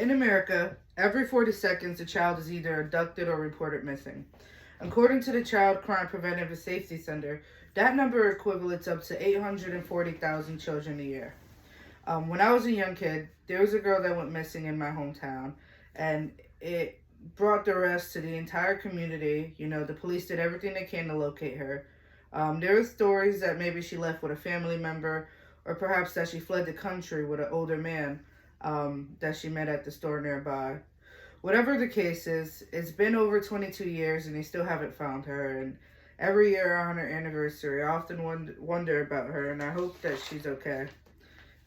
In America, every 40 seconds a child is either abducted or reported missing. According to the Child Crime Preventive and Safety Center, that number equates up to 840,000 children a year. When I was a young kid, there was a girl that went missing in my hometown, and it brought the rest to the entire community. You know, the police did everything they can to locate her. There were stories that maybe she left with a family member, or perhaps that she fled the country with an older man that she met at the store nearby. Whatever the case is, it's been over 22 years and they still haven't found her. And every year on her anniversary, I often wonder about her, and I hope that she's okay.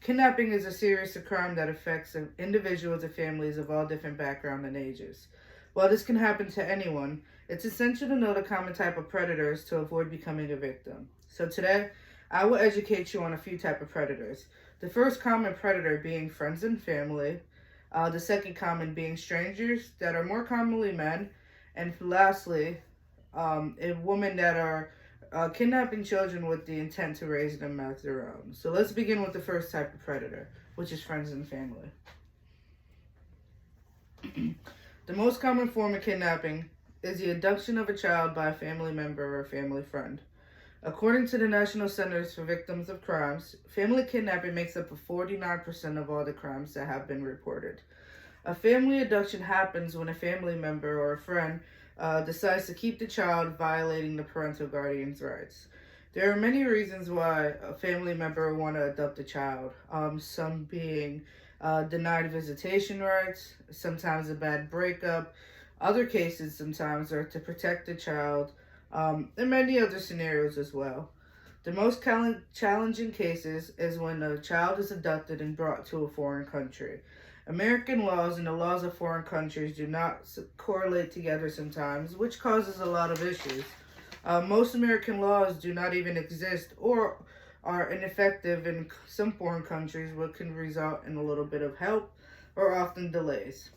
Kidnapping is a serious crime that affects individuals and families of all different backgrounds and ages. While this can happen to anyone, it's essential to know the common type of predators to avoid becoming a victim. So today, I will educate you on a few type of predators. The first common predator being friends and family. The second common being strangers that are more commonly men. And lastly, women that are kidnapping children with the intent to raise them as their own. So let's begin with the first type of predator, which is friends and family. The most common form of kidnapping is the abduction of a child by a family member or a family friend. According to the National Centers for Victims of Crimes, family kidnapping makes up 49% of all the crimes that have been reported. A family abduction happens when a family member or a friend decides to keep the child, violating the parental guardian's rights. There are many reasons why a family member would want to adopt a child, some being denied visitation rights, sometimes a bad breakup. Other cases sometimes are to protect the child, and many other scenarios as well. The most challenging cases is when a child is abducted and brought to a foreign country. American laws and the laws of foreign countries do not correlate together sometimes, which causes a lot of issues. Most American laws do not even exist or are ineffective in some foreign countries, what can result in a little bit of help or often delays.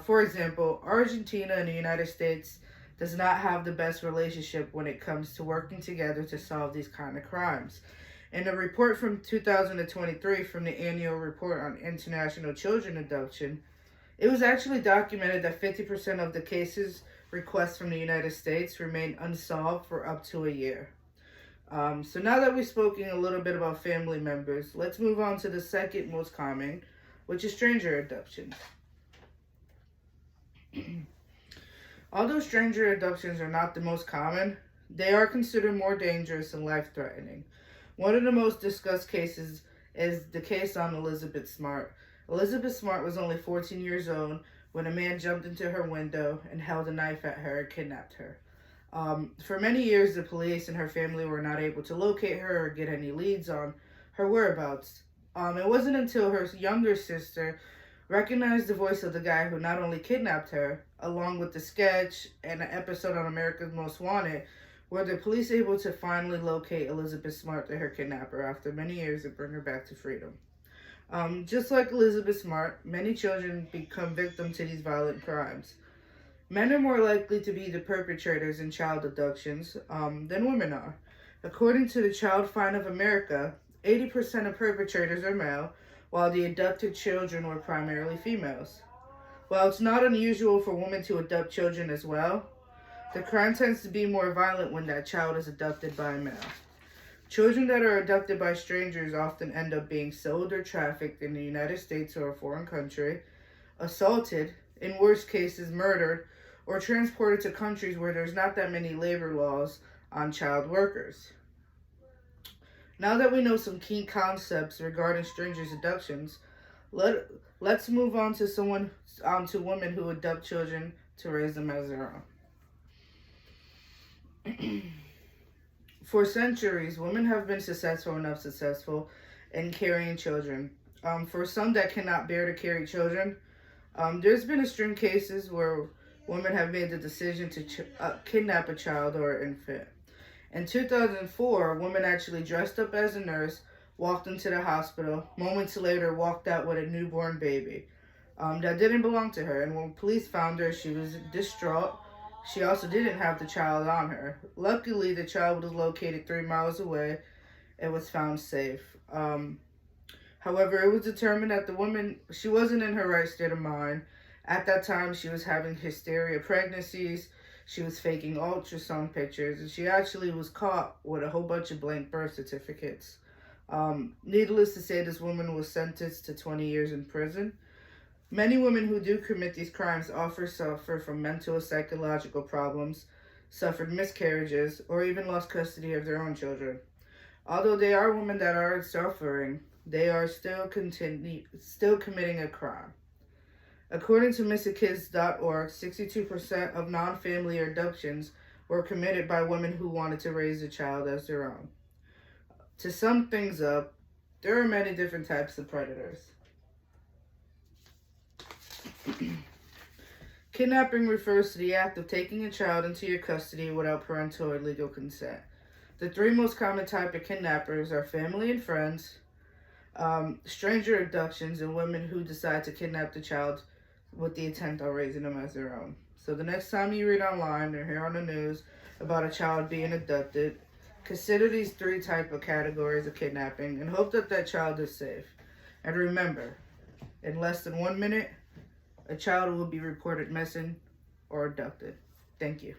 For example, Argentina and the United States does not have the best relationship when it comes to working together to solve these kind of crimes. In a report from 2023 from the Annual Report on International Children Abduction, it was actually documented that 50% of the cases requests from the United States remain unsolved for up to a year. So now that we've spoken a little bit about family members, let's move on to the second most common, which is stranger abductions. Although stranger abductions are not the most common, they are considered more dangerous and life-threatening. One of the most discussed cases is the case on Elizabeth Smart. Elizabeth Smart was only 14 years old when a man jumped into her window and held a knife at her and kidnapped her. For many years, the police and her family were not able to locate her or get any leads on her whereabouts. It wasn't until her younger sister recognized the voice of the guy who not only kidnapped her, along with the sketch and an episode on America's Most Wanted, were the police able to finally locate Elizabeth Smart, her kidnapper, after many years and bring her back to freedom. Just like Elizabeth Smart, many children become victims to these violent crimes. Men are more likely to be the perpetrators in child abductions than women are. According to the Child Find of America, 80% of perpetrators are male, while the abducted children were primarily females. While it's not unusual for women to abduct children as well, the crime tends to be more violent when that child is abducted by a male. Children that are abducted by strangers often end up being sold or trafficked in the United States or a foreign country, assaulted, in worst cases murdered, or transported to countries where there's not that many labor laws on child workers. Now that we know some key concepts regarding strangers' abductions, let's move on to women who abduct children to raise them as their own. For centuries, women have been successful in carrying children. For some that cannot bear to carry children, there's been extreme cases where women have made the decision to kidnap a child or an infant. In 2004, a woman actually dressed up as a nurse, walked into the hospital, moments later walked out with a newborn baby that didn't belong to her. And when police found her, she was distraught. She also didn't have the child on her. Luckily, the child was located 3 miles away and was found safe. However, it was determined that the woman, she wasn't in her right state of mind. At that time, she was having hysteria pregnancies, she was faking ultrasound pictures, and she actually was caught with a whole bunch of blank birth certificates. Needless to say, this woman was sentenced to 20 years in prison. Many women who do commit these crimes often suffer from mental or psychological problems, suffered miscarriages, or even lost custody of their own children. Although they are women that are suffering, they are still committing a crime. According to MissingKids.org, 62% of non-family abductions were committed by women who wanted to raise a child as their own. To sum things up, there are many different types of predators. Kidnapping refers to the act of taking a child into your custody without parental or legal consent. The three most common type of kidnappers are family and friends, stranger abductions, and women who decide to kidnap the child with the intent of raising them as their own. So the next time you read online or hear on the news about a child being abducted, consider these three type of categories of kidnapping and hope that that child is safe. And remember, in less than 1 minute, a child will be reported missing or abducted. Thank you.